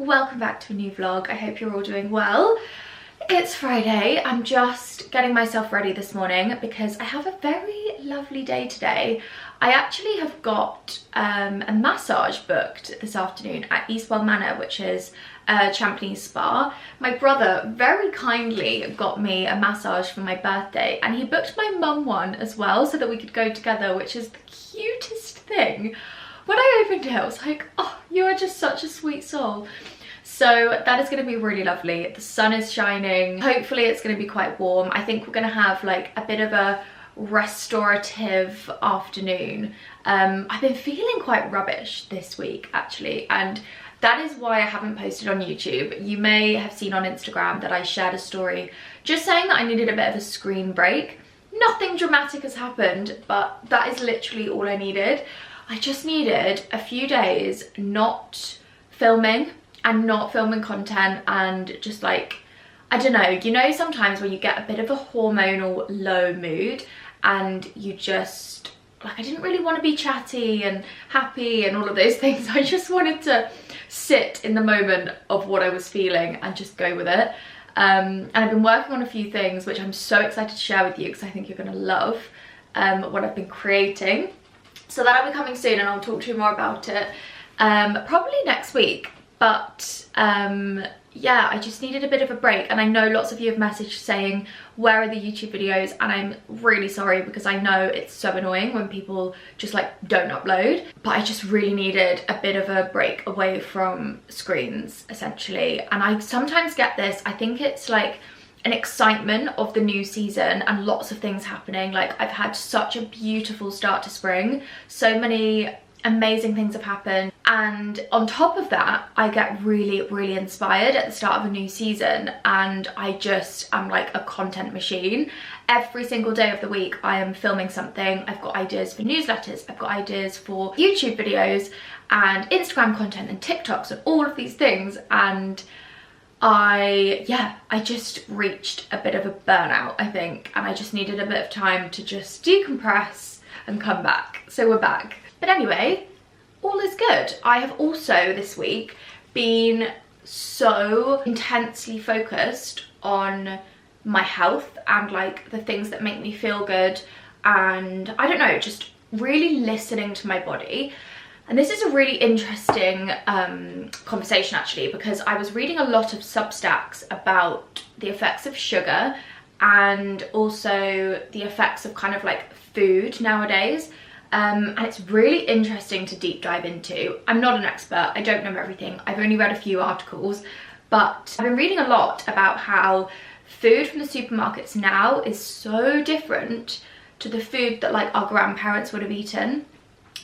welcome back to a new vlog. I hope you're all doing well. It's Friday. I'm just getting myself ready this morning because I have a very lovely day today. I actually have got a massage booked this afternoon at Eastwell Manor, which is a Champneys spa. My brother very kindly got me a massage for my birthday, and he booked my mum one as well so that we could go together, which is the cutest thing. When I opened it, I was like, oh, you are just such a sweet soul. So that is going to be really lovely. The sun is shining. Hopefully it's going to be quite warm. I think we're going to have like a bit of a restorative afternoon. I've been feeling quite rubbish this week actually, and that is why I haven't posted on YouTube. You may have seen on Instagram that I shared a story just saying that I needed a bit of a screen break. Nothing dramatic has happened, but that is literally all I needed. I just needed a few days not filming content, and just like, I don't know, you know, sometimes when you get a bit of a hormonal low mood and you just, like, I didn't really want to be chatty and happy and all of those things. I just wanted to sit in the moment of what I was feeling and just go with it. And I've been working on a few things which I'm so excited to share with you because I think you're going to love what I've been creating. So that'll be coming soon and I'll talk to you more about it probably next week. But yeah, I just needed a bit of a break, and I know lots of you have messaged saying, where are the YouTube videos? And I'm really sorry because I know it's so annoying when people just like don't upload, but I just really needed a bit of a break away from screens essentially. And I sometimes get this, I think it's like an excitement of the new season and lots of things happening. Like, I've had such a beautiful start to spring, so many amazing things have happened, and on top of that I get really inspired at the start of a new season, and I just am like a content machine. Every single day of the week I am filming something. I've got ideas for newsletters, I've got ideas for YouTube videos and Instagram content and TikToks and all of these things, and I just reached a bit of a burnout, I think, and I just needed a bit of time to just decompress and come back. So we're back. But anyway, all is good. I have also this week been so intensely focused on my health and like the things that make me feel good, and I don't know, just really listening to my body. And this is a really interesting conversation actually, because I was reading a lot of Substacks about the effects of sugar and also the effects of kind of like food nowadays. And it's really interesting to deep dive into. I'm not an expert, I don't know everything, I've only read a few articles, but I've been reading a lot about how food from the supermarkets now is so different to the food that like our grandparents would have eaten.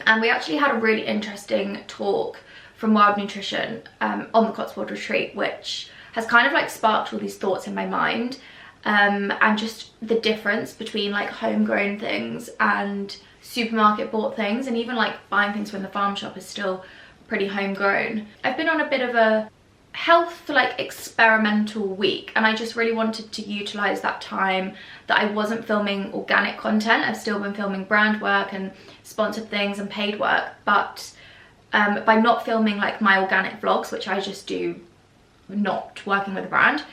And we actually had a really interesting talk from Wild Nutrition on the Cotswold retreat, which has kind of like sparked all these thoughts in my mind, and just the difference between like homegrown things and supermarket bought things, and even like buying things from the farm shop is still pretty homegrown. I've been on a bit of a health like experimental week, and I just really wanted to utilize that time that I wasn't filming organic content. I've still been filming brand work and sponsored things and paid work, but by not filming like my organic vlogs, which I just do not working with a brand,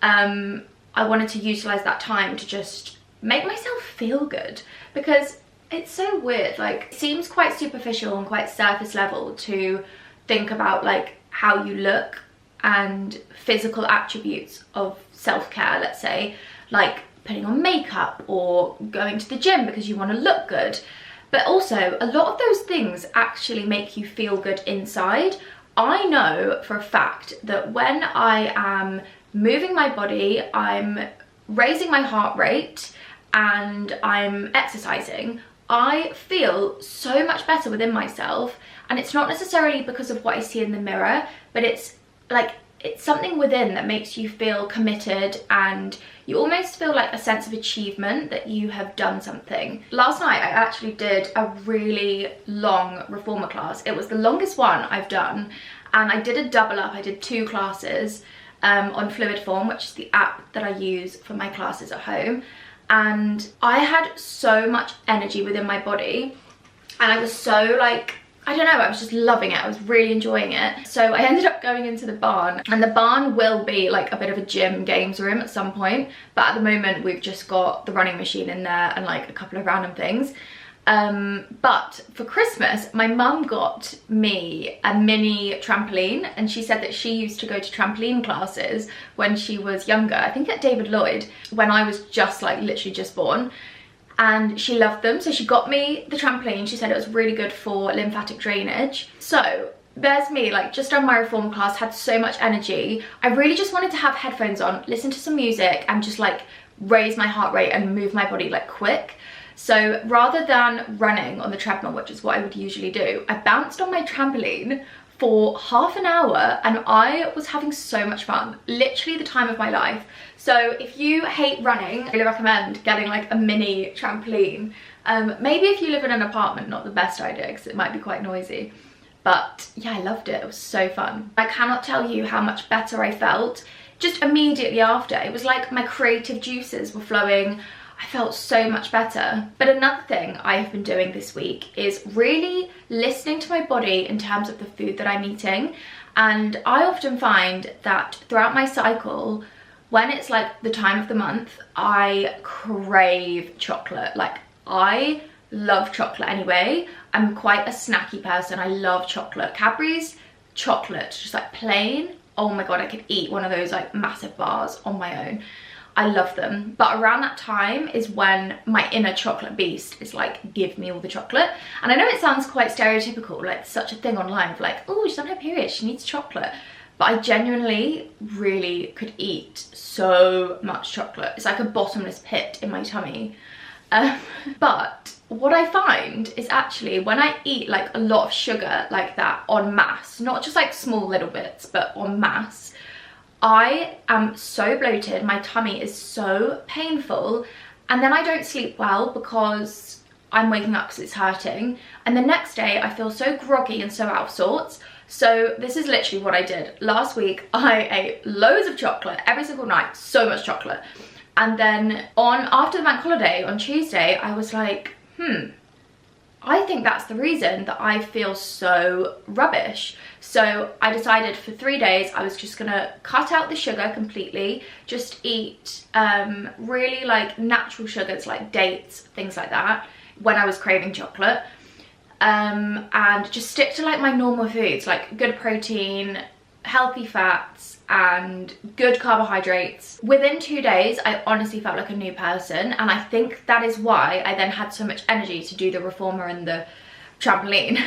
I wanted to utilize that time to just make myself feel good, because it's so weird. Like, it seems quite superficial and quite surface level to think about like how you look and physical attributes of self-care, let's say, like putting on makeup or going to the gym because you want to look good. But also a lot of those things actually make you feel good inside. I know for a fact that when I am moving my body, I'm raising my heart rate and I'm exercising, I feel so much better within myself. And it's not necessarily because of what I see in the mirror, but it's like, it's something within that makes you feel committed, and you almost feel like a sense of achievement that you have done something. Last night I actually did a really long reformer class. It was the longest one I've done, and I did a double up. I did 2 classes on Fluid Form, which is the app that I use for my classes at home. And I had so much energy within my body, and I was so like I don't know, I was just loving it. I was really enjoying it. So I ended up going into the barn, and the barn will be like a bit of a gym games room at some point, but at the moment we've just got the running machine in there and like a couple of random things. But for Christmas, my mum got me a mini trampoline, and she said that she used to go to trampoline classes when she was younger, I think at David Lloyd, when I was just like literally just born. And she loved them, so she got me the trampoline. She said it was really good for lymphatic drainage. So there's me, like, just done my reform class, had so much energy. I really just wanted to have headphones on, listen to some music, and just like raise my heart rate and move my body like quick. So rather than running on the treadmill, which is what I would usually do, I bounced on my trampoline for half an hour, and I was having so much fun. Literally the time of my life. So if you hate running, I really recommend getting like a mini trampoline. Maybe if you live in an apartment, not the best idea because it might be quite noisy. But yeah, I loved it. It was so fun. I cannot tell you how much better I felt just immediately after. It was like my creative juices were flowing. I felt so much better. But another thing I have been doing this week is really listening to my body in terms of the food that I'm eating. And I often find that throughout my cycle, when it's like the time of the month, I crave chocolate. Like, I love chocolate anyway. I'm quite a snacky person. I love chocolate. Cadbury's chocolate, just like plain. Oh my God, I could eat one of those like massive bars on my own. I love them. But around that time is when my inner chocolate beast is like, give me all the chocolate. And I know it sounds quite stereotypical, like such a thing online of like, oh, she's on her period, she needs chocolate. But I genuinely really could eat so much chocolate. It's like a bottomless pit in my tummy. But what I find is actually when I eat like a lot of sugar like that en masse, not just like small little bits, but en masse, I am so bloated, my tummy is so painful, and then I don't sleep well because I'm waking up because it's hurting, and the next day I feel so groggy and so out of sorts. So this is literally what I did. Last week I ate loads of chocolate every single night, so much chocolate. And then after the bank holiday on Tuesday, I was like, I think that's the reason that I feel so rubbish. So I decided for 3 days I was just gonna cut out the sugar completely, just eat really like natural sugars like dates, things like that, when I was craving chocolate. And just stick to like my normal foods, like good protein, healthy fats, and good carbohydrates. Within 2 days, I honestly felt like a new person, and I think that is why I then had so much energy to do the reformer and the trampoline.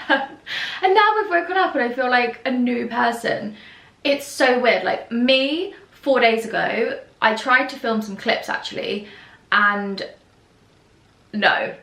And now we've woken up and I feel like a new person. It's so weird. Like me 4 days ago, I tried to film some clips actually, and no,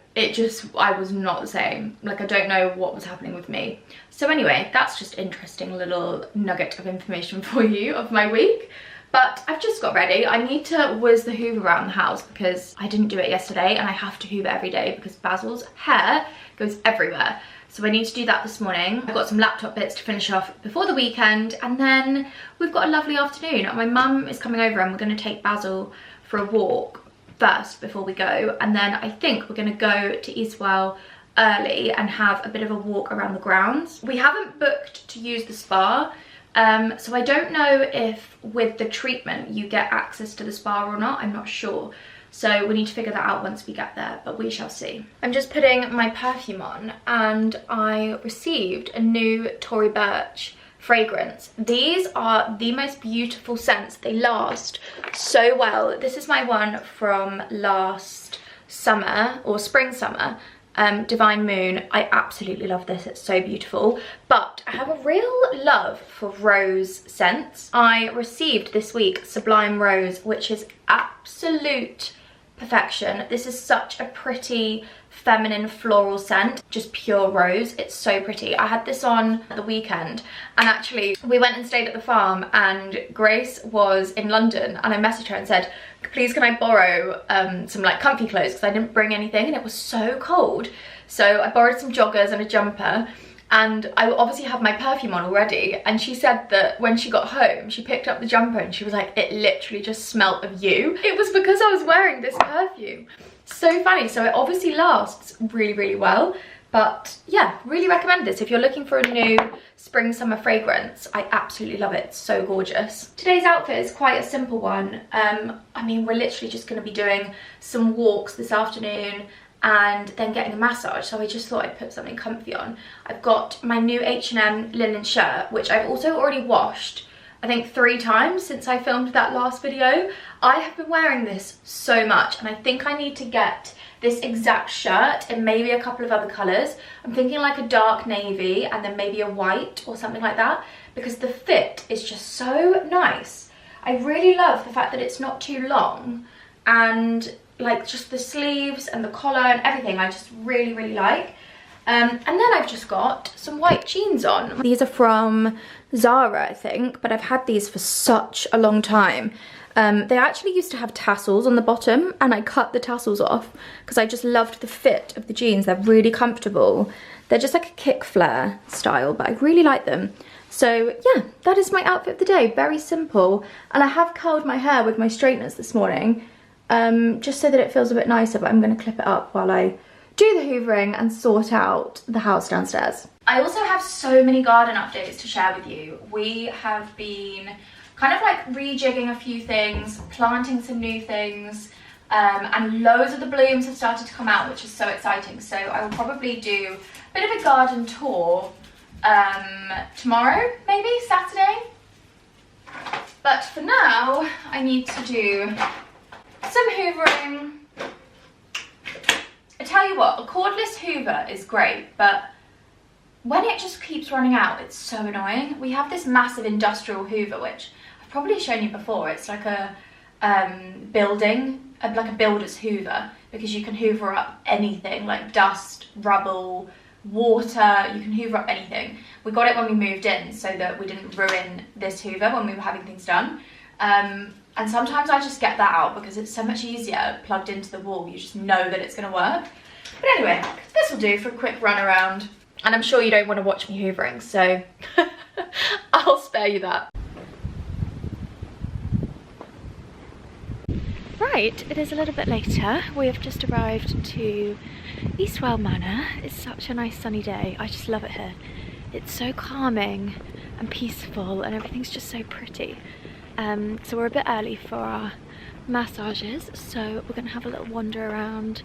I was not the same. Like, I don't know what was happening with me. So anyway, that's just interesting little nugget of information for you of my week. But I've just got ready. I need to whiz the hoover around the house because I didn't do it yesterday, and I have to hoover every day because Basil's hair goes everywhere. So I need to do that this morning. I've got some laptop bits to finish off before the weekend, and then we've got a lovely afternoon. My mum is coming over and we're going to take Basil for a walk first before we go, and then I think we're going to go to Eastwell early and have a bit of a walk around the grounds. We haven't booked to use the spa, so I don't know if with the treatment you get access to the spa or not. I'm not sure, so we need to figure that out once we get there, but we shall see. I'm just putting my perfume on, and I received a new Tory Burch fragrance. These are the most beautiful scents. They last so well. This is my one from last summer, or spring summer, Divine Moon. I absolutely love this. It's so beautiful. But I have a real love for rose scents. I received this week Sublime Rose, which is absolute perfection. This is such a pretty feminine floral scent, just pure rose. It's so pretty. I had this on the weekend, and actually we went and stayed at the farm, and Grace was in London, and I messaged her and said, please can I borrow some like comfy clothes, because I didn't bring anything and it was so cold. So I borrowed some joggers and a jumper, and I obviously have my perfume on already, and she said that when she got home she picked up the jumper and she was like, it literally just smelt of you. It was because I was wearing this perfume. So funny. So it obviously lasts really, really well, But yeah, really recommend this. If you're looking for a new spring summer fragrance, I absolutely love it. It's so gorgeous. Today's outfit is quite a simple one. I mean, we're literally just going to be doing some walks this afternoon and then getting a massage, so I just thought I'd put something comfy on. I've got my new H&M linen shirt, which I've also already washed, I think 3 times since I filmed that last video. I have been wearing this so much, and I think I need to get this exact shirt in maybe a couple of other colours. I'm thinking like a dark navy and then maybe a white or something like that, because the fit is just so nice. I really love the fact that it's not too long, and like just the sleeves and the collar and everything I just really like. And then I've just got some white jeans on. These are from Zara, I think, but I've had these for such a long time. They actually used to have tassels on the bottom, and I cut the tassels off because I just loved the fit of the jeans. They're really comfortable. They're just like a kick flare style, but I really like them. So yeah, that is my outfit of the day. Very simple. And I have curled my hair with my straighteners this morning, just so that it feels a bit nicer, but I'm going to clip it up while I do the hoovering and sort out the house downstairs. I also have so many garden updates to share with you. We have been kind of like rejigging a few things, planting some new things, and loads of the blooms have started to come out, which is so exciting. So I will probably do a bit of a garden tour tomorrow, maybe Saturday. But for now, I need to do some hoovering. I tell you what, a cordless hoover is great, but when it just keeps running out, it's so annoying. We have this massive industrial hoover, which I've probably shown you before. It's like a like a builder's hoover, because you can hoover up anything, like dust, rubble, water. You can hoover up anything. We got it when we moved in so that we didn't ruin this hoover when we were having things done. And sometimes I just get that out because it's so much easier plugged into the wall. You just know that it's going to work. But anyway, this will do for a quick run around. And I'm sure you don't want to watch me hoovering, so I'll spare you that. Right, it is a little bit later. We have just arrived to Eastwell Manor. It's such a nice sunny day. I just love it here. It's so calming and peaceful, and everything's just so pretty. So we're a bit early for our massages, so we're going to have a little wander around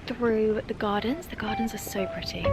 through the gardens. The gardens are so pretty.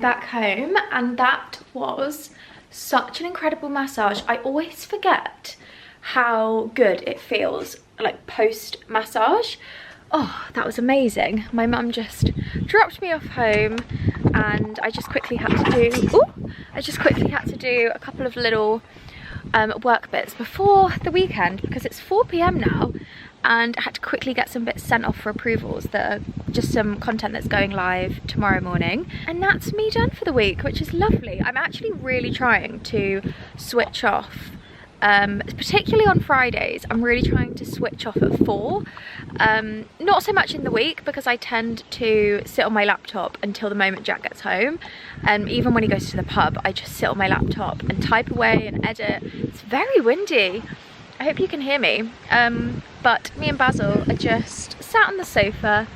Back home, and that was such an incredible massage. I always forget how good it feels like post massage. Oh, that was amazing. My mum just dropped me off home, and I just quickly had to do a couple of little work bits before the weekend, because it's 4 PM now, and I had to quickly get some bits sent off for approvals that are just some content that's going live tomorrow morning. And that's me done for the week, which is lovely. I'm actually really trying to switch off, particularly on Fridays. I'm really trying to switch off at 4. Not so much in the week, because I tend to sit on my laptop until the moment Jack gets home. And even when he goes to the pub, I just sit on my laptop and type away and edit. It's very windy. I hope you can hear me. But me and Basil are just sat on the sofa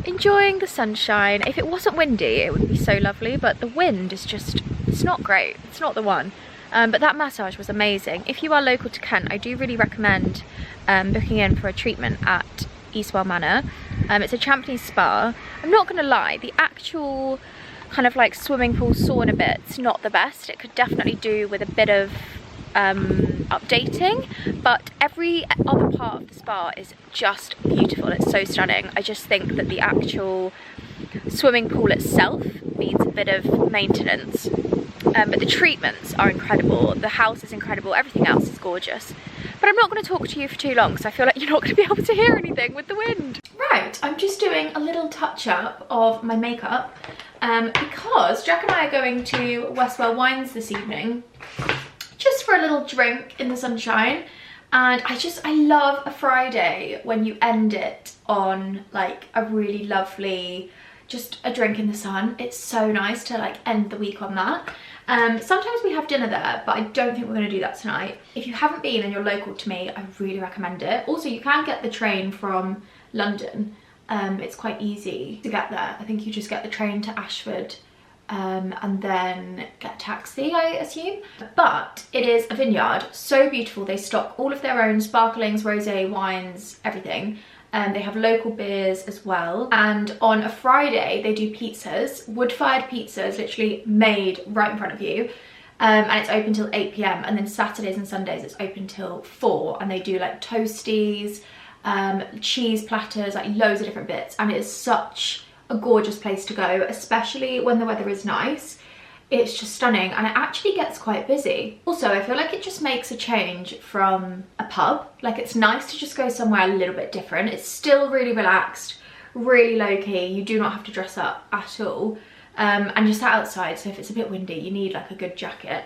enjoying the sunshine. If it wasn't windy, it would be so lovely, but the wind is just, it's not great. It's not the one. But that massage was amazing. If you are local to Kent, I do really recommend booking in for a treatment at Eastwell Manor. It's a trampoline spa. I'm not gonna lie, the actual kind of like swimming pool sauna bit's not the best. It could definitely do with a bit of updating, but every other part of the spa is just beautiful. It's so stunning. I just think that the actual swimming pool itself needs a bit of maintenance, but the treatments are incredible. The house is incredible. Everything else is gorgeous. But I'm not going to talk to you for too long, so I feel like you're not going to be able to hear anything with the wind. Right, I'm just doing a little touch up of my makeup. because Jack and I are going to Westwell Wines this evening, just for a little drink in the sunshine. And I love a Friday when you end it on like a really lovely, just a drink in the sun. It's so nice to like end the week on that. Sometimes we have dinner there, but I don't think we're going to do that tonight. If you haven't been and you're local to me, I really recommend it. Also, you can get the train from London. It's quite easy to get there. I think you just get the train to Ashford and then get a taxi, I assume. But it is a vineyard, so beautiful. They stock all of their own sparklings, rosé, wines, everything. They have local beers as well. And on a Friday, they do pizzas, wood-fired pizzas, literally made right in front of you. And it's open till 8 p.m. And then Saturdays and Sundays, it's open till 4. And they do like toasties, cheese platters, like loads of different bits. And it is such a gorgeous place to go, especially when the weather is nice. It's just stunning, and it actually gets quite busy. Also, I feel like it just makes a change from a pub. Like, it's nice to just go somewhere a little bit different. It's still really relaxed, really low-key. You do not have to dress up at all. And you're sat outside, so if it's a bit windy, you need like a good jacket.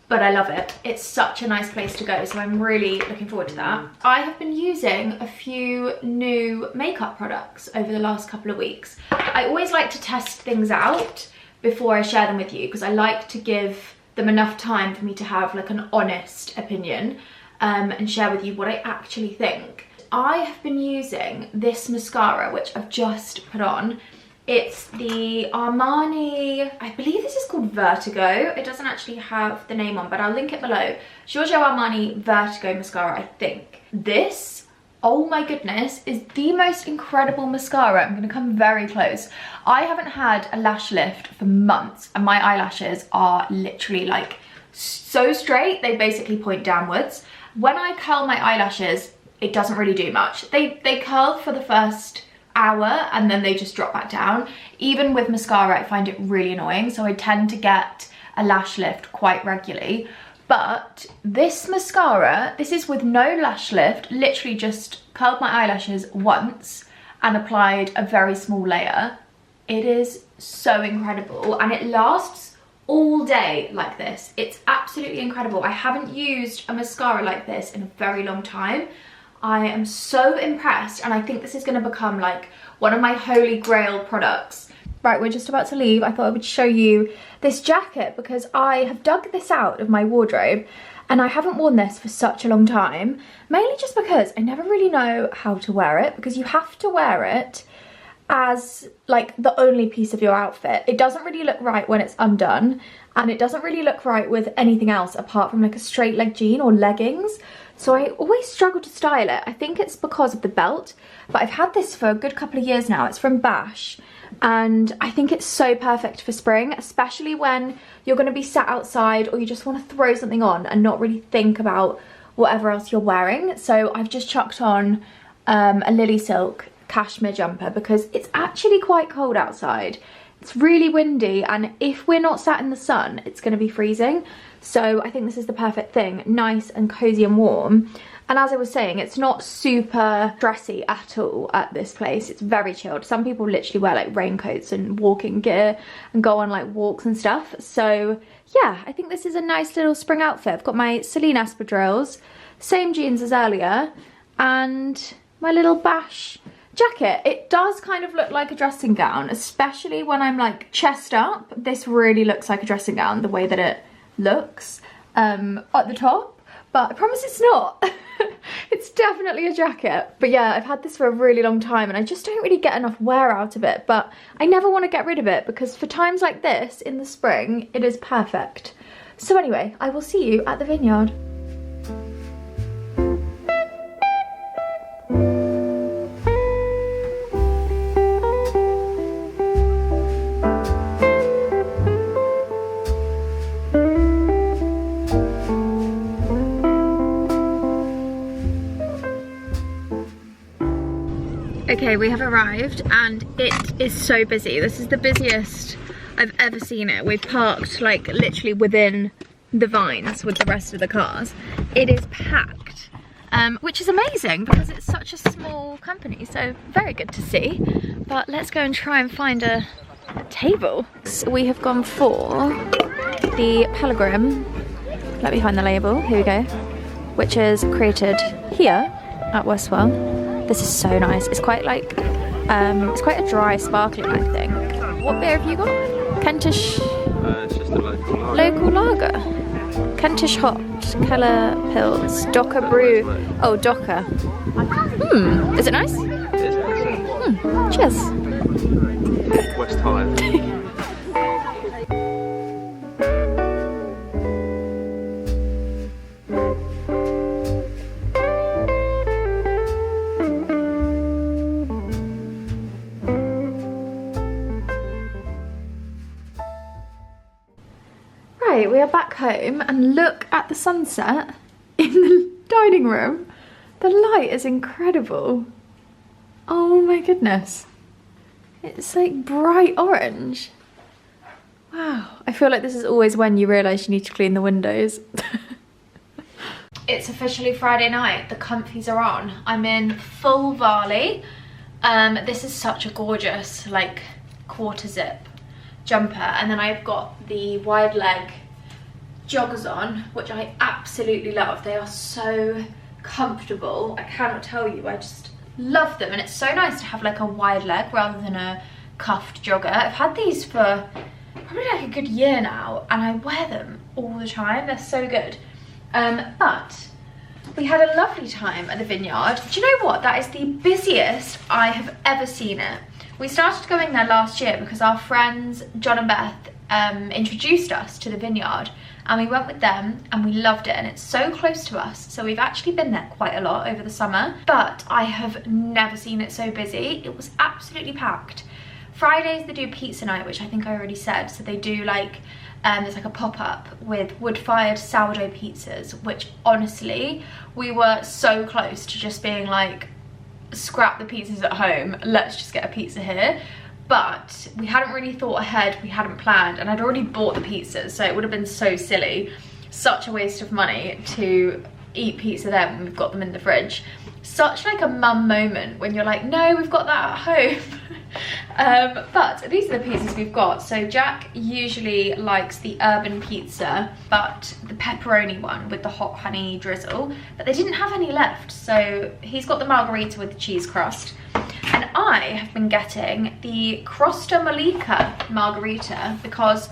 But I love it. It's such a nice place to go, so I'm really looking forward to that. I have been using a few new makeup products over the last couple of weeks. I always like to test things out before I share them with you, because I like to give them enough time for me to have like an honest opinion and share with you what I actually think. I have been using this mascara, which I've just put on. It's the Armani, I believe this is called Vertigo. It doesn't actually have the name on, but I'll link it below. Giorgio Armani Vertigo mascara, I think. This, oh my goodness, is the most incredible mascara. I'm gonna come very close. I haven't had a lash lift for months, and my eyelashes are literally like so straight, they basically point downwards. When I curl my eyelashes, it doesn't really do much. They curl for the first hour and then they just drop back down. Even with mascara, I find it really annoying, so I tend to get a lash lift quite regularly. But this mascara, this is with no lash lift, literally just curled my eyelashes once and applied a very small layer. It is so incredible, and it lasts all day like this. It's absolutely incredible. I haven't used a mascara like this in a very long time. I am so impressed, and I think this is going to become like one of my holy grail products. Right, we're just about to leave. I thought I would show you this jacket because I have dug this out of my wardrobe and I haven't worn this for such a long time, mainly just because I never really know how to wear it, because you have to wear it as like the only piece of your outfit. It doesn't really look right when it's undone, and it doesn't really look right with anything else apart from like a straight leg jean or leggings. So I always struggle to style it. I think it's because of the belt, but I've had this for a good couple of years now. It's from Bash, and I think it's so perfect for spring, especially when you're going to be sat outside or you just want to throw something on and not really think about whatever else you're wearing. So I've just chucked on a Lily Silk cashmere jumper because it's actually quite cold outside. It's really windy, and if we're not sat in the sun, it's going to be freezing. So I think this is the perfect thing, nice and cozy and warm. And as I was saying, it's not super dressy at all at this place. It's very chilled. Some people literally wear like raincoats and walking gear and go on like walks and stuff. So yeah, I think this is a nice little spring outfit. I've got my Celine espadrilles, same jeans as earlier, and my little Bash jacket. It does kind of look like a dressing gown, especially when I'm like chest up. This really looks like a dressing gown, the way that it looks at the top, but I promise it's not. It's definitely a jacket. But yeah, I've had this for a really long time and I just don't really get enough wear out of it, but I never want to get rid of it because for times like this in the spring, it is perfect. So anyway, I will see you at the vineyard. Okay, we have arrived and it is so busy. This is the busiest I've ever seen it. We've parked like literally within the vines with the rest of the cars. It is packed, which is amazing because it's such a small company, so very good to see. But let's go and try and find a table. So we have gone for the Pilgrim. Let me find the label. Here we go. Which is created here at Westwell. This is so nice. It's quite like, it's quite a dry sparkling, I think. What beer have you got? Kentish. It's just a local lager. Kentish hopped, Keller Pils, Docker Brew. Oh, Docker. Is it nice? It is excellent. Cheers. West Highland. Right, we are back home and look at the sunset in the dining room. The light is incredible. Oh my goodness. It's like bright orange. Wow, I feel like this is always when you realise you need to clean the windows. It's officially Friday night, the comfies are on. I'm in full Varley. This is such a gorgeous like quarter zip jumper, and then I've got the wide leg joggers on, which I absolutely love. They are so comfortable. I cannot tell you, I just love them, and it's so nice to have like a wide leg rather than a cuffed jogger. I've had these for probably like a good year now, and I wear them all the time. They're so good. But we had a lovely time at the Vineyard. Do you know what? That is the busiest I have ever seen it. We started going there last year because our friends John and Beth introduced us to the Vineyard, and we went with them and we loved it, and it's so close to us, so we've actually been there quite a lot over the summer. But I have never seen it so busy. It was absolutely packed. Fridays they do pizza night, which I think I already said, so they do like there's like a pop-up with wood-fired sourdough pizzas, which honestly we were so close to just being like, scrap the pizzas at home, let's just get a pizza here. But we hadn't really thought ahead, we hadn't planned, and I'd already bought the pizzas, so it would have been so silly, such a waste of money to eat pizza then when we've got them in the fridge. Such like a mum moment when you're like, no, we've got that at home. But these are the pizzas we've got. So Jack usually likes the urban pizza, but the pepperoni one with the hot honey drizzle, but they didn't have any left, so he's got the margherita with the cheese crust. And I have been getting the Crosta Malika margherita because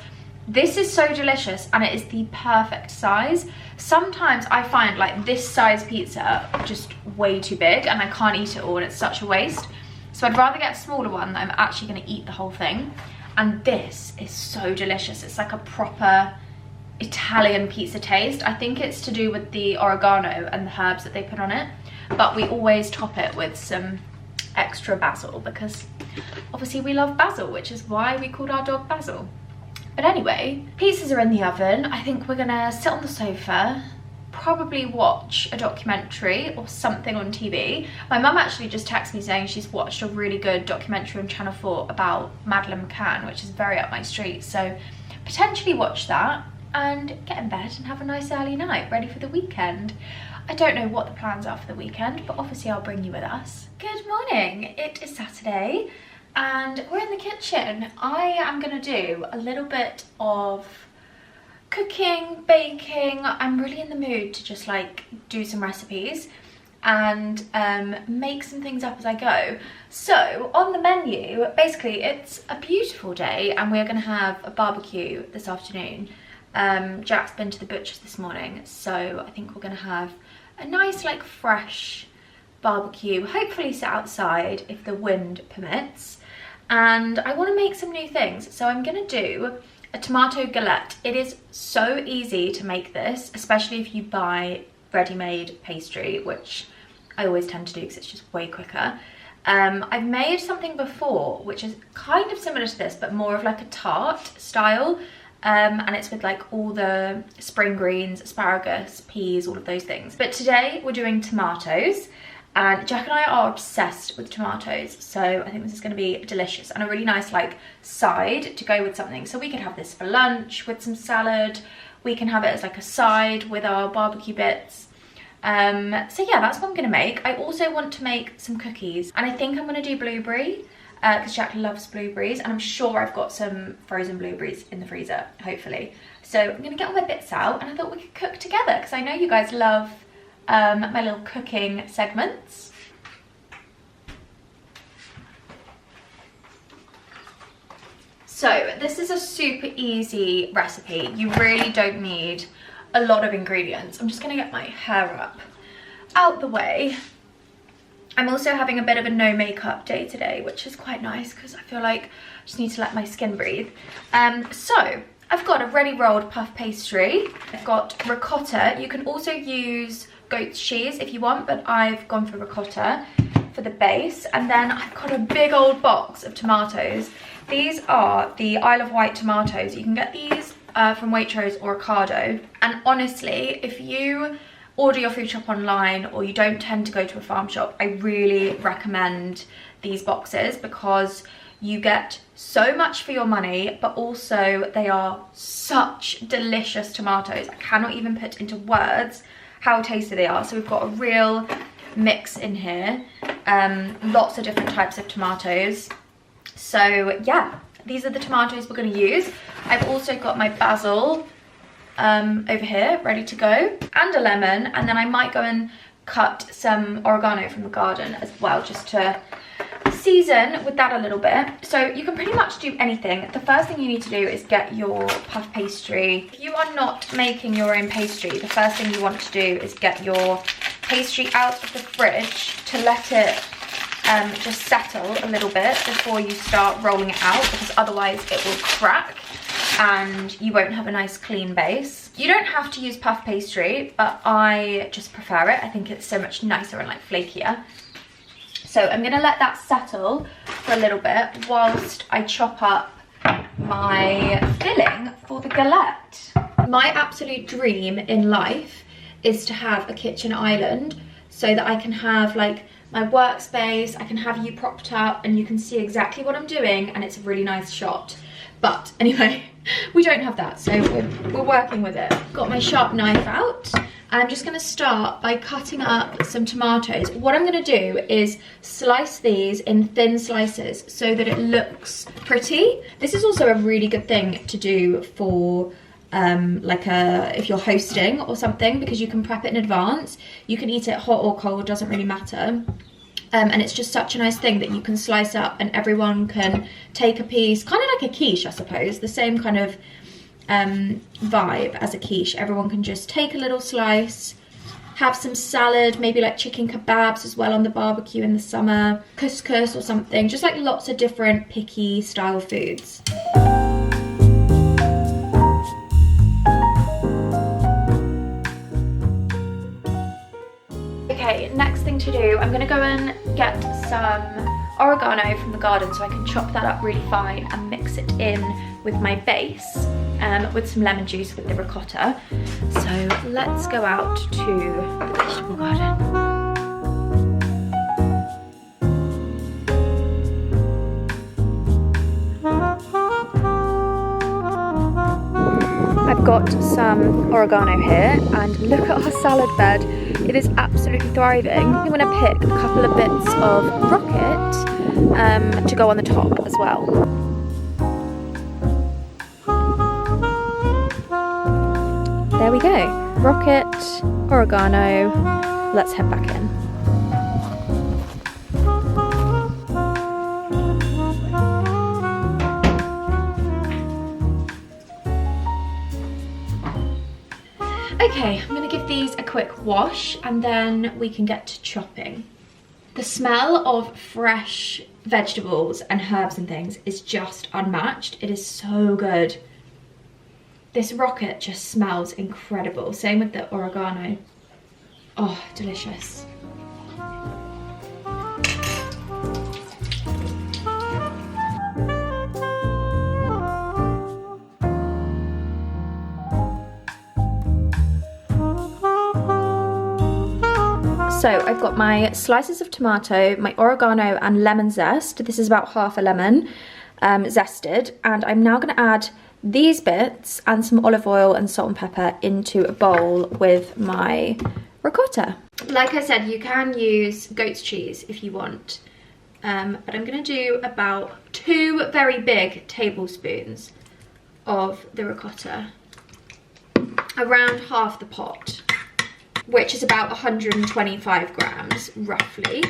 this is so delicious and it is the perfect size. Sometimes I find like this size pizza just way too big and I can't eat it all and it's such a waste. So I'd rather get a smaller one that I'm actually going to eat the whole thing. And this is so delicious. It's like a proper Italian pizza taste. I think it's to do with the oregano and the herbs that they put on it. But we always top it with some extra basil because obviously we love basil, which is why we called our dog Basil. But anyway, pizzas are in the oven. I think we're gonna sit on the sofa, probably watch a documentary or something on TV. My mum actually just texted me saying she's watched a really good documentary on Channel 4 about Madeleine McCann, which is very up my street. So potentially watch that and get in bed and have a nice early night, ready for the weekend. I don't know what the plans are for the weekend, but obviously I'll bring you with us. Good morning, it is Saturday and we're in the kitchen. I am gonna do a little bit of cooking, baking. I'm really in the mood to just like do some recipes and make some things up as I go. So on the menu, basically it's a beautiful day and we're gonna have a barbecue this afternoon. Jack's been to the butcher's this morning, so I think we're gonna have a nice like fresh barbecue, hopefully sit outside if the wind permits. And I want to make some new things, so I'm gonna do a tomato galette. It is so easy to make this, especially if you buy ready-made pastry, which I always tend to do because it's just way quicker. I've made something before which is kind of similar to this but more of like a tart style, and it's with like all the spring greens, asparagus, peas, all of those things. But today we're doing tomatoes, and Jack and I are obsessed with tomatoes, so I think this is going to be delicious and a really nice like side to go with something. So we could have this for lunch with some salad, we can have it as like a side with our barbecue bits. So yeah, that's what I'm going to make. I also want to make some cookies, and I think I'm going to do blueberry. because Jack loves blueberries, and I'm sure I've got some frozen blueberries in the freezer, hopefully. So I'm gonna get all my bits out, and I thought we could cook together because I know you guys love my little cooking segments. So this is a super easy recipe. You really don't need a lot of ingredients. I'm just gonna get my hair up out the way. I'm also having a bit of a no makeup day today, which is quite nice because I feel like I just need to let my skin breathe. So I've got a ready rolled puff pastry. I've got ricotta. You can also use goat's cheese if you want, but I've gone for ricotta for the base. And then I've got a big old box of tomatoes. These are the Isle of Wight tomatoes. You can get these from Waitrose or Ocado. And honestly, if you order your food shop online or you don't tend to go to a farm shop, I really recommend these boxes because you get so much for your money, but also they are such delicious tomatoes. I cannot even put into words how tasty they are. So we've got a real mix in here, lots of different types of tomatoes. So yeah, these are the tomatoes we're going to use. I've also got my basil over here ready to go, and a lemon, and then I might go and cut some oregano from the garden as well, just to season with that a little bit. So you can pretty much do anything. The first thing you need to do is get your puff pastry. If you are not making your own pastry, the first thing you want to do is get your pastry out of the fridge to let it just settle a little bit before you start rolling it out, because otherwise it will crack and you won't have a nice clean base. You don't have to use puff pastry, but I just prefer it. I think it's so much nicer and like flakier. So I'm gonna let that settle for a little bit whilst I chop up my filling for the galette. My absolute dream in life is to have a kitchen island so that I can have like my workspace, I can have you propped up and you can see exactly what I'm doing and it's a really nice shot. But anyway, we don't have that, so we're working with it. Got my sharp knife out, and I'm just gonna start by cutting up some tomatoes. What I'm gonna do is slice these in thin slices so that it looks pretty. This is also a really good thing to do for if you're hosting or something, because you can prep it in advance. You can eat it hot or cold, doesn't really matter. And it's just such a nice thing that you can slice up and everyone can take a piece, kind of like a quiche, I suppose, the same kind of vibe as a quiche. Everyone can just take a little slice, have some salad, maybe like chicken kebabs as well on the barbecue in the summer, couscous or something, just like lots of different picky style foods. Okay, next thing to do, I'm gonna go and get some oregano from the garden so I can chop that up really fine and mix it in with my base, with some lemon juice with the ricotta. So let's go out to the vegetable garden. I've got some oregano here, and look at our salad bed. It is absolutely thriving. I'm going to pick a couple of bits of rocket to go on the top as well. There we go. Rocket, oregano. Let's head back in. Okay, I'm gonna give these a quick wash and then we can get to chopping. The smell of fresh vegetables and herbs and things is just unmatched. It is so good. This rocket just smells incredible. Same with the oregano. Oh, delicious. So I've got my slices of tomato, my oregano and lemon zest. This is about half a lemon zested. And I'm now gonna add these bits and some olive oil and salt and pepper into a bowl with my ricotta. Like I said, you can use goat's cheese if you want. but I'm gonna do about 2 very big tablespoons of the ricotta, around half the pot, which is about 125 grams roughly.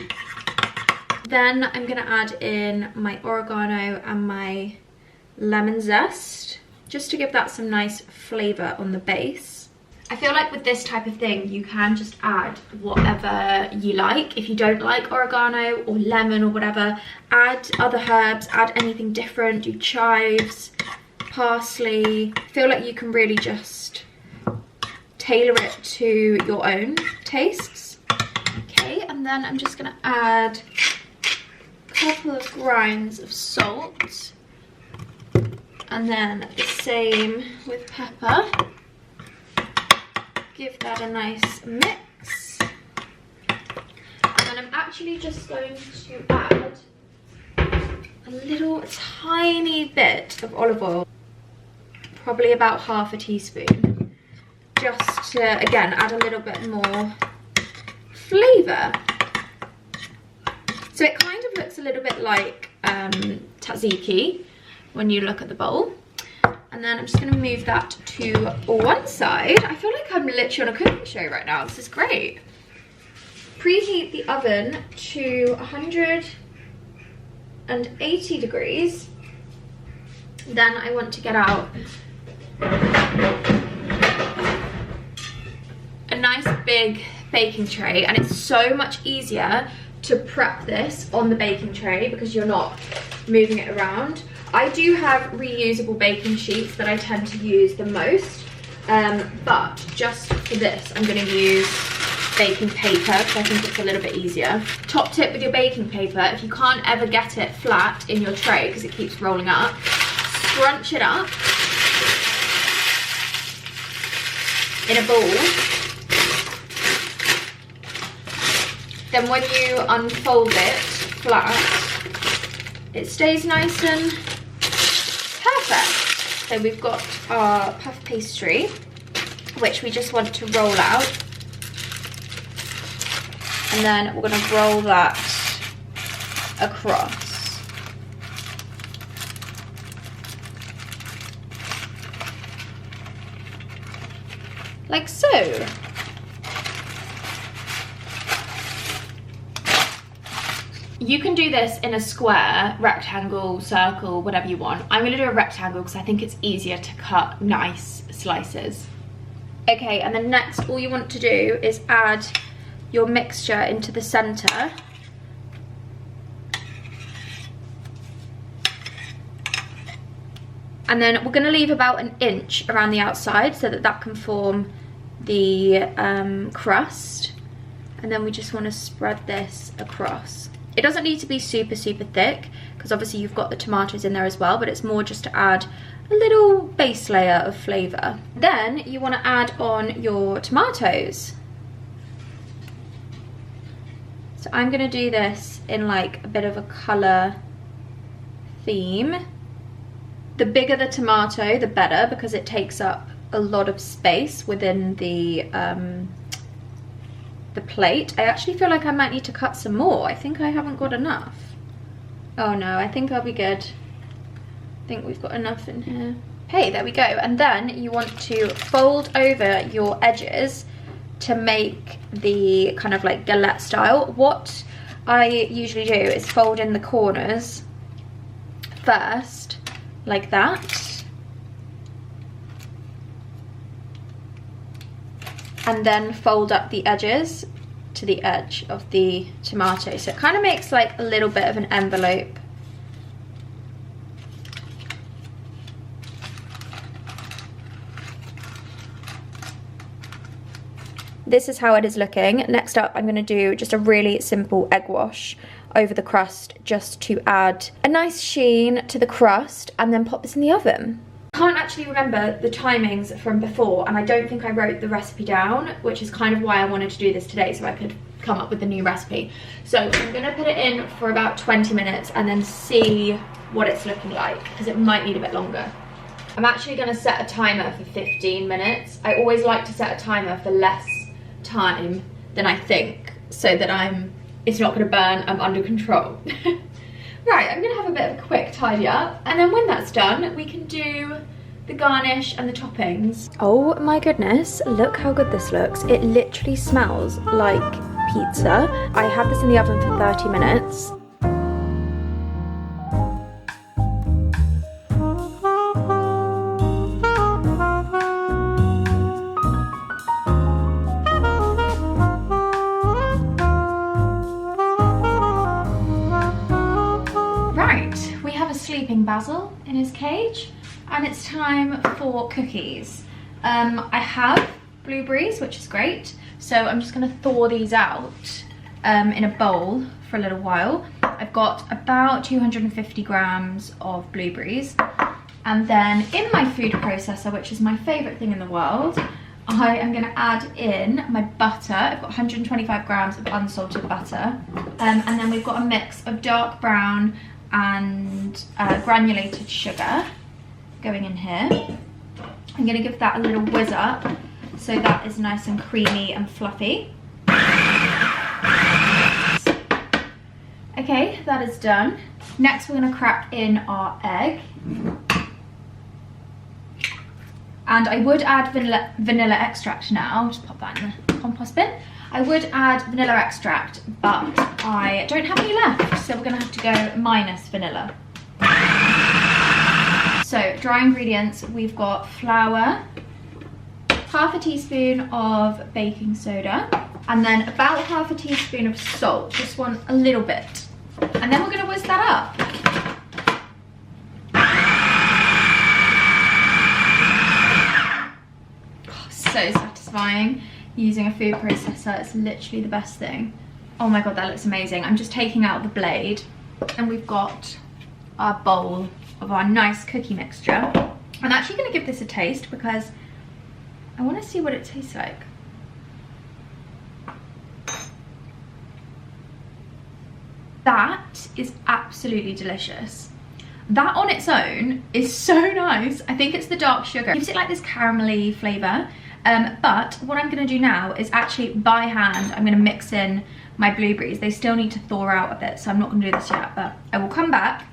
Then I'm gonna add in my oregano and my lemon zest, just to give that some nice flavor on the base. I feel like with this type of thing, you can just add whatever you like. If you don't like oregano or lemon or whatever, add other herbs, add anything different, do chives, parsley. I feel like you can really just tailor it to your own tastes. Okay, and then I'm just gonna add a couple of grinds of salt. And then the same with pepper. Give that a nice mix. And then I'm actually just going to add a little tiny bit of olive oil, probably about half a teaspoon, just to, again, add a little bit more flavour. So it kind of looks a little bit like tzatziki when you look at the bowl. And then I'm just going to move that to one side. I feel like I'm literally on a cooking show right now. This is great. Preheat the oven to 180 degrees. Then I want to get out a nice big baking tray. And it's so much easier to prep this on the baking tray because you're not moving it around. I do have reusable baking sheets that I tend to use the most, but just for this I'm going to use baking paper because I think it's a little bit easier. Top tip with your baking paper, if you can't ever get it flat in your tray because it keeps rolling up, scrunch it up in a ball. Then when you unfold it flat, it stays nice and perfect. So we've got our puff pastry, which we just want to roll out. And then we're going to roll that across. Like so. You can do this in a square, rectangle, circle, whatever you want. I'm going to do a rectangle because I think it's easier to cut nice slices. Okay, and then next all you want to do is add your mixture into the center. And then we're going to leave about an inch around the outside so that that can form the crust. And then we just want to spread this across. It doesn't need to be super thick because obviously you've got the tomatoes in there as well, but it's more just to add a little base layer of flavour. Then you want to add on your tomatoes. So I'm going to do this in like a bit of a colour theme. The bigger the tomato, the better, because it takes up a lot of space within the plate. I actually feel like I might need to cut some more. I think I haven't got enough. Oh no, I think I'll be good. I think we've got enough in here. Hey, there we go. And then you want to fold over your edges to make the kind of like galette style. What I usually do is fold in the corners first, like that. And then fold up the edges to the edge of the tomato. So it kind of makes like a little bit of an envelope. This is how it is looking. Next up, I'm going to do just a really simple egg wash over the crust just to add a nice sheen to the crust, and then pop this in the oven. I can't actually remember the timings from before, and I don't think I wrote the recipe down, which is kind of why I wanted to do this today so I could come up with a new recipe. So I'm going to put it in for about 20 minutes and then see what it's looking like, because it might need a bit longer. I'm actually going to set a timer for 15 minutes. I always like to set a timer for less time than I think, so that I'm it's not gonna burn, I'm under control. Right, I'm gonna have a bit of a quick tidy up, and then when that's done, we can do the garnish and the toppings. Oh my goodness, look how good this looks. It literally smells like pizza. I had this in the oven for 30 minutes. Right, we have a sleeping Basil in his cage. And it's time for cookies. I have blueberries, which is great. So I'm just gonna thaw these out in a bowl for a little while. I've got about 250 grams of blueberries. And then in my food processor, which is my favorite thing in the world, I am gonna add in my butter. I've got 125 grams of unsalted butter. And then we've got a mix of dark brown and granulated sugar going in here. I'm gonna give that a little whiz up so that is nice and creamy and fluffy. Okay, that is done. Next we're gonna crack in our egg. And I would add vanilla extract now. Just pop that in the compost bin. I would add vanilla extract, but I don't have any left, so we're gonna have to go minus vanilla. So, dry ingredients, we've got flour, half a teaspoon of baking soda, and then about half a teaspoon of salt, just want a little bit. And then we're gonna whisk that up. Oh, so satisfying using a food processor, it's literally the best thing. Oh my God, that looks amazing. I'm just taking out the blade, and we've got our bowl of our nice cookie mixture. I'm actually going to give this a taste because I want to see what it tastes like. That is absolutely delicious. That on its own is so nice. I think it's the dark sugar. It gives it like this caramelly flavour. But what I'm going to do now is actually by hand, I'm going to mix in my blueberries. They still need to thaw out a bit, so I'm not going to do this yet, but I will come back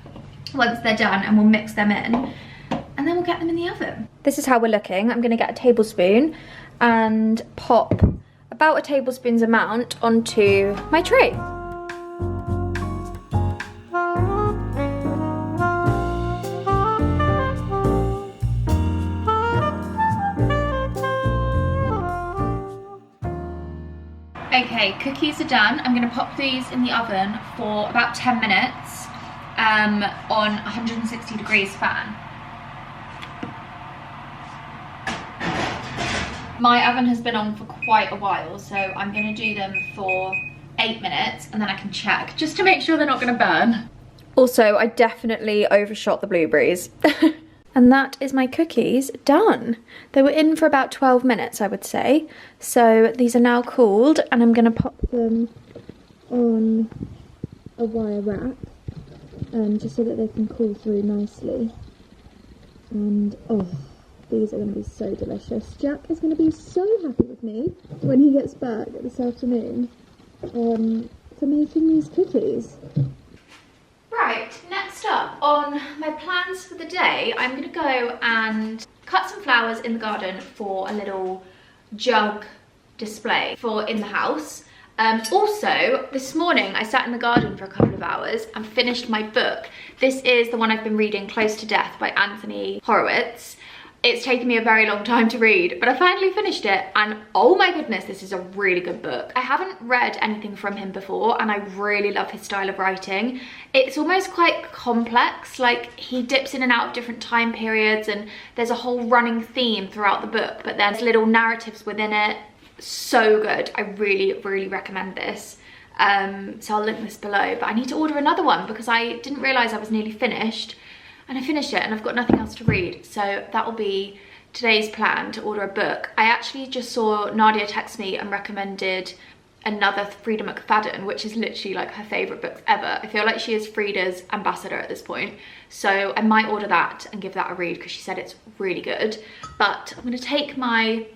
once they're done and we'll mix them in and then we'll get them in the oven. This is how we're looking. I'm going to get a tablespoon and pop about a tablespoon's amount onto my tray. Okay, cookies are done. I'm going to pop these in the oven for about 10 minutes. On 160 degrees fan. My oven has been on for quite a while, so I'm going to do them for 8 minutes and then I can check just to make sure they're not going to burn. Also, I definitely overshot the blueberries. And that is my cookies done. They were in for about 12 minutes, I would say. So these are now cooled and I'm going to pop them on a wire rack. Just so that they can cool through nicely. And oh, these are going to be so delicious. Jack is going to be so happy with me when he gets back this afternoon for making these cookies. Right, next up on my plans for the day, I'm going to go and cut some flowers in the garden for a little jug display for in the house. Also, this morning I sat in the garden for a couple of hours and finished my book. This is the one I've been reading, Close to Death by Anthony Horowitz. It's taken me a very long time to read, but I finally finished it and oh my goodness, this is a really good book. I haven't read anything from him before and I really love his style of writing. It's almost quite complex, like he dips in and out of different time periods and there's a whole running theme throughout the book, but there's little narratives within it. So good. I really recommend this. So I'll link this below, but I need to order another one because I didn't realise I was nearly finished and I finished it and I've got nothing else to read, so that will be today's plan, to order a book. I actually just saw Nadia text me and recommended another Frida McFadden, which is literally like her favourite book ever. I feel like she is Frida's ambassador at this point, so I might order that and give that a read because she said it's really good. But I'm going to take my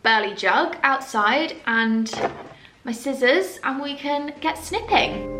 burly jug outside and my scissors and we can get snipping.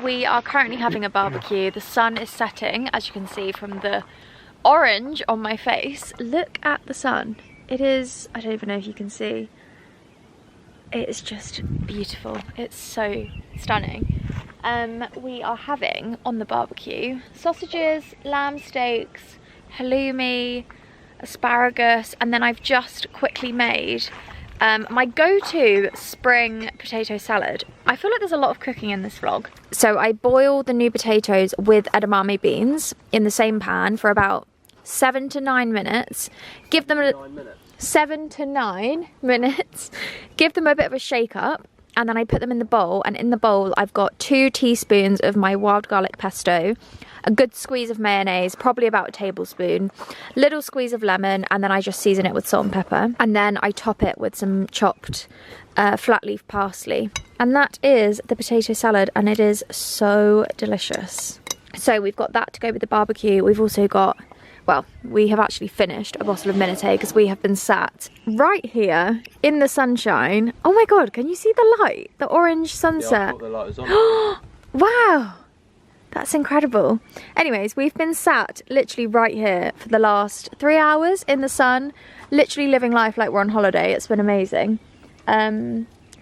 We are currently having a barbecue. The sun is setting, as you can see from the orange on my face. Look at the sun. It is, I don't even know if you can see. It is just beautiful. It's so stunning. We are having on the barbecue sausages, lamb steaks, halloumi, asparagus, and then I've just quickly made my go-to spring potato salad. I feel like there's a lot of cooking in this vlog. So I boil the new potatoes with edamame beans in the same pan for about 7 to 9 minutes. Give them 7 to 9 minutes. Give them a bit of a shake up, and then I put them in the bowl, and in the bowl I've got 2 teaspoons of my wild garlic pesto, a good squeeze of mayonnaise, probably about a tablespoon, little squeeze of lemon, and then I just season it with salt and pepper, and then I top it with some chopped flat leaf parsley. And that is the potato salad, and it is so delicious. So we've got that to go with the barbecue. We've also got, well, we have actually finished a bottle of Minute because we have been sat right here in the sunshine. Oh my god, can you see the light? The orange sunset. Yeah, I thought the light was on. Wow, that's incredible. Anyways, we've been sat literally right here for the last 3 hours in the sun, literally living life like we're on holiday. It's been amazing.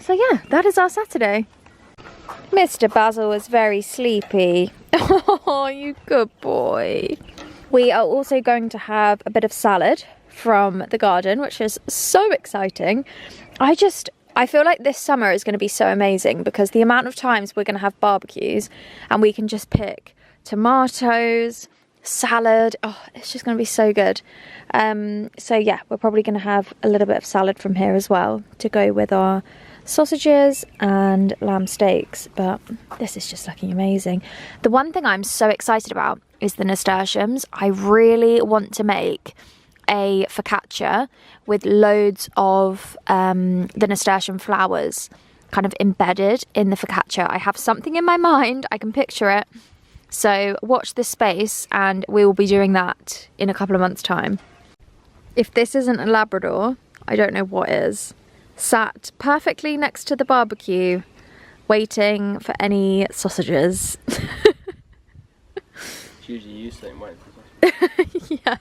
So yeah, that is our Saturday. Mr. Basil is very sleepy. Oh, you good boy. We are also going to have a bit of salad from the garden, which is so exciting. I feel like this summer is going to be so amazing because the amount of times we're going to have barbecues and we can just pick tomatoes, salad. Oh, it's just going to be so good. So yeah, we're probably going to have a little bit of salad from here as well to go with our sausages and lamb steaks, but this is just looking amazing. The one thing I'm so excited about is the nasturtiums. I really want to make a focaccia with loads of the nasturtium flowers kind of embedded in the focaccia. I have something in my mind, I can picture it. So watch this space and we will be doing that in a couple of months' time. If this isn't a Labrador, I don't know what is. Sat perfectly next to the barbecue, waiting for any sausages. It's usually you saying wait for sausages. Yeah.